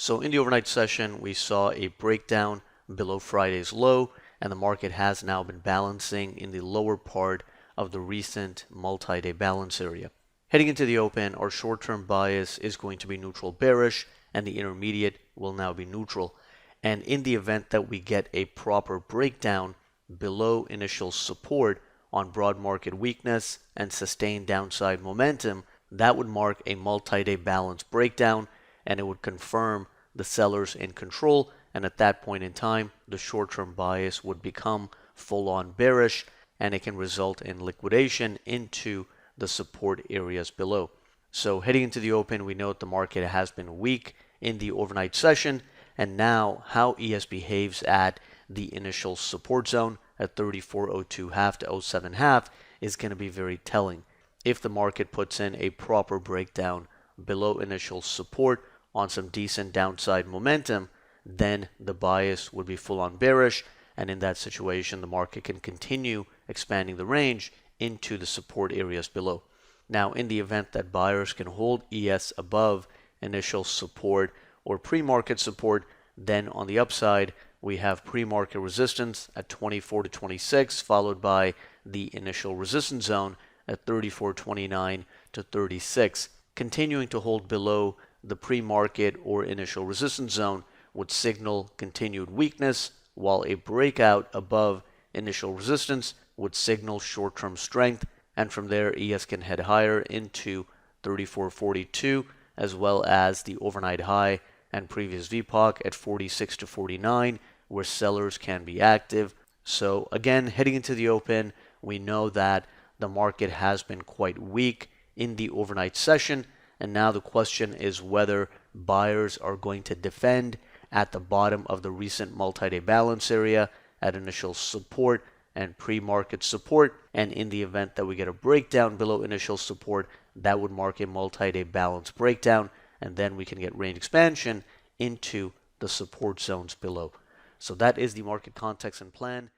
So in the overnight session, we saw a breakdown below Friday's low, and the market has now been balancing in the lower part of the recent multi-day balance area. Heading into the open, our short-term bias is going to be neutral bearish, and the intermediate will now be neutral. And in the event that we get a proper breakdown below initial support on broad market weakness and sustained downside momentum, that would mark a multi-day balance breakdown, and it would confirm the sellers in control, and at that point in time, the short-term bias would become full-on bearish, and it can result in liquidation into the support areas below. So heading into the open, we note the market has been weak in the overnight session, and now how ES behaves at the initial support zone at 34.02 half to 07 half is going to be very telling. If the market puts in a proper breakdown below initial support on some decent downside momentum, then the bias would be full on bearish, and in that situation the market can continue expanding the range into the support areas below. Now in the event that buyers can hold ES above initial support or pre-market support, then on the upside we have pre-market resistance at 24 to 26, followed by the initial resistance zone at 34.29 to 36. Continuing to hold below the pre-market or initial resistance zone would signal continued weakness, while a breakout above initial resistance would signal short-term strength, and from there ES can head higher into 34.42, as well as the overnight high and previous VPOC at 46 to 49, where sellers can be active. So again, heading into the open, we know that the market has been quite weak in the overnight session, and now the question is whether buyers are going to defend at the bottom of the recent multi-day balance area at initial support and pre-market support, and in the event that we get a breakdown below initial support, that would mark a multi-day balance breakdown, and then we can get range expansion into the support zones below. So that is the market context and plan.